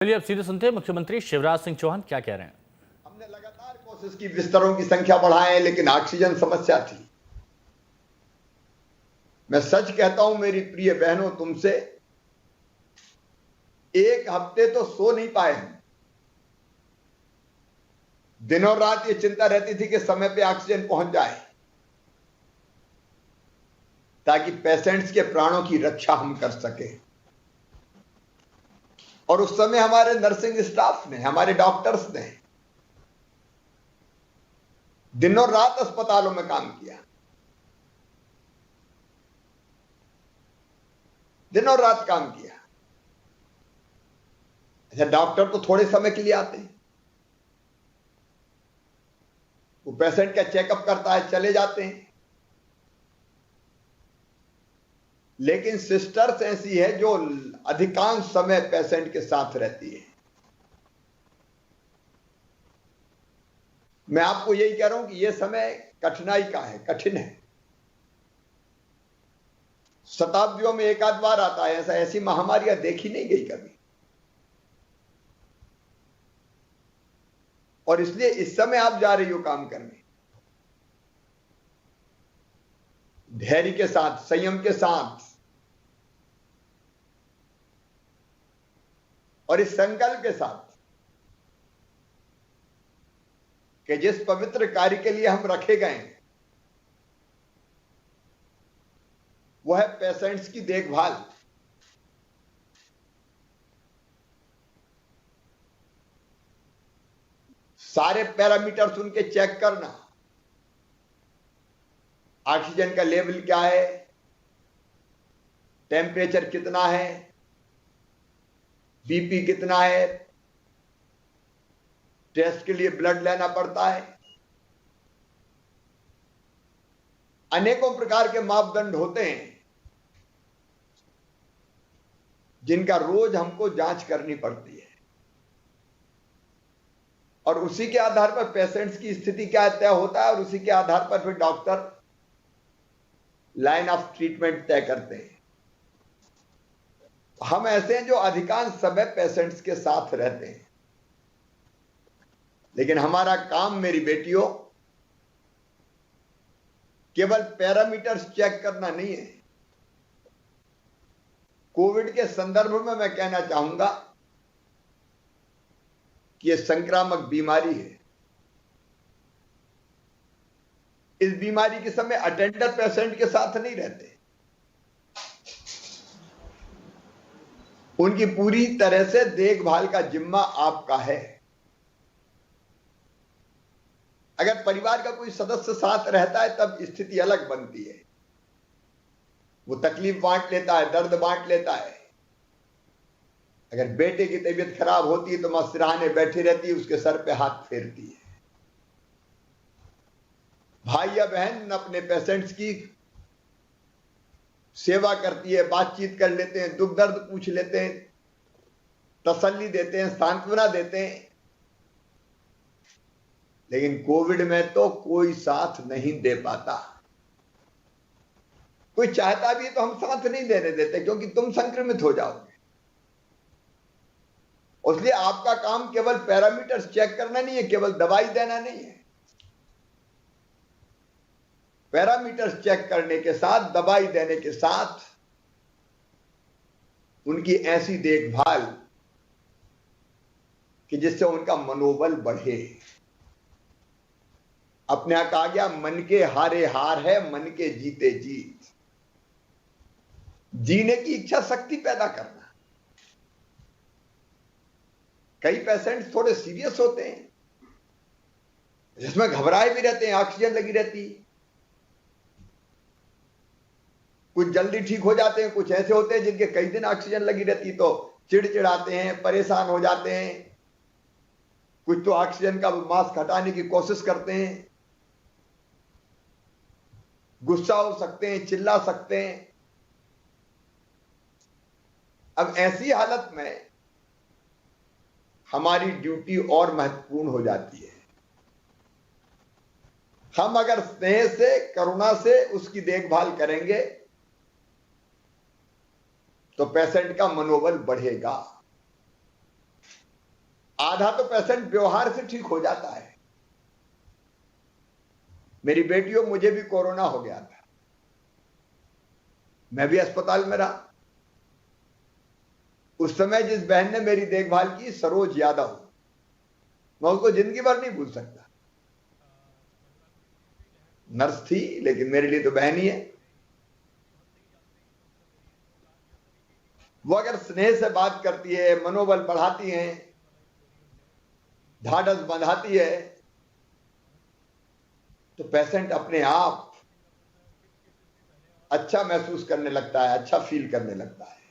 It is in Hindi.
चलिए अब सीधे सुनते हैं मुख्यमंत्री शिवराज सिंह चौहान क्या कह रहे हैं। हमने लगातार कोशिश की, बिस्तरों की संख्या बढ़ाएं, लेकिन ऑक्सीजन समस्या थी। मैं सच कहता हूं मेरी प्रिय बहनों, तुमसे एक हफ्ते तो सो नहीं पाए हम। दिनों रात ये चिंता रहती थी कि समय पे ऑक्सीजन पहुंच जाए ताकि पेशेंट्स के प्राणों की रक्षा हम कर सके। और उस समय हमारे नर्सिंग स्टाफ ने, हमारे डॉक्टर्स ने दिनों रात अस्पतालों में काम किया, दिनों रात काम किया। अच्छा, डॉक्टर तो थोड़े समय के लिए आते हैं, वो पेशेंट का चेकअप करता है, चले जाते हैं। लेकिन सिस्टर्स ऐसी है जो अधिकांश समय पेशेंट के साथ रहती है। मैं आपको यही कह रहा हूं कि यह समय कठिनाई का है, कठिन है। शताब्दियों में एक आध बार आता है, ऐसी महामारियां देखी नहीं गई कभी। और इसलिए इस समय आप जा रही हो काम करने, धैर्य के साथ, संयम के साथ, और इस संकल्प के साथ कि जिस पवित्र कार्य के लिए हम रखे गए हैं वो है पेशेंट्स की देखभाल। सारे पैरामीटर्स उनके चेक करना, ऑक्सीजन का लेवल क्या है, टेम्परेचर कितना है, बीपी कितना है, टेस्ट के लिए ब्लड लेना पड़ता है। अनेकों प्रकार के मापदंड होते हैं जिनका रोज हमको जांच करनी पड़ती है, और उसी के आधार पर पेशेंट्स की स्थिति क्या तय होता है, और उसी के आधार पर फिर डॉक्टर लाइन ऑफ ट्रीटमेंट तय करते हैं। हम ऐसे हैं जो अधिकांश समय पेशेंट्स के साथ रहते हैं, लेकिन हमारा काम, मेरी बेटियों, केवल पैरामीटर्स चेक करना नहीं है। कोविड के संदर्भ में मैं कहना चाहूंगा कि यह संक्रामक बीमारी है। इस बीमारी के समय अटेंडर पेशेंट के साथ नहीं रहते, उनकी पूरी तरह से देखभाल का जिम्मा आपका है। अगर परिवार का कोई सदस्य साथ रहता है तब स्थिति अलग बनती है, वो तकलीफ बांट लेता है, दर्द बांट लेता है। अगर बेटे की तबीयत खराब होती है तो मां सिरहाने बैठी रहती है, उसके सर पे हाथ फेरती है। भाई या बहन अपने पेशेंट्स की सेवा करती है, बातचीत कर लेते हैं, दुख दर्द पूछ लेते हैं, तसल्ली देते हैं, सांत्वना देते हैं। लेकिन कोविड में तो कोई साथ नहीं दे पाता। कोई चाहता भी है तो हम साथ नहीं देने देते, क्योंकि तुम संक्रमित हो जाओगे। इसलिए आपका काम केवल पैरामीटर्स चेक करना नहीं है, केवल दवाई देना नहीं है। पैरामीटर्स चेक करने के साथ, दवाई देने के साथ उनकी ऐसी देखभाल कि जिससे उनका मनोबल बढ़े। अपने यहां कहा गया, मन के हारे हार है, मन के जीते जीत। जीने की इच्छा शक्ति पैदा करना। कई पेशेंट थोड़े सीरियस होते हैं, जिसमें घबराए भी रहते हैं, ऑक्सीजन लगी रहती है। कुछ जल्दी ठीक हो जाते हैं, कुछ ऐसे होते हैं जिनके कई दिन ऑक्सीजन लगी रहती, तो चिड़चिड़ाते हैं, परेशान हो जाते हैं। कुछ तो ऑक्सीजन का मास्क हटाने की कोशिश करते हैं, गुस्सा हो सकते हैं, चिल्ला सकते हैं। अब ऐसी हालत में हमारी ड्यूटी और महत्वपूर्ण हो जाती है। हम अगर स्नेह से, करुणा से उसकी देखभाल करेंगे तो पेशेंट का मनोबल बढ़ेगा। आधा तो पेशेंट व्यवहार से ठीक हो जाता है। मेरी बेटियों, मुझे भी कोरोना हो गया था, मैं भी अस्पताल में रहा। उस समय जिस बहन ने मेरी देखभाल की, सरोज यादव, मैं उसको जिंदगी भर नहीं भूल सकता। नर्स थी लेकिन मेरे लिए तो बहन ही है। वो अगर स्नेह से बात करती है, मनोबल बढ़ाती है, ढाढ़स बंधाती है, तो पेशेंट अपने आप अच्छा महसूस करने लगता है, अच्छा फील करने लगता है।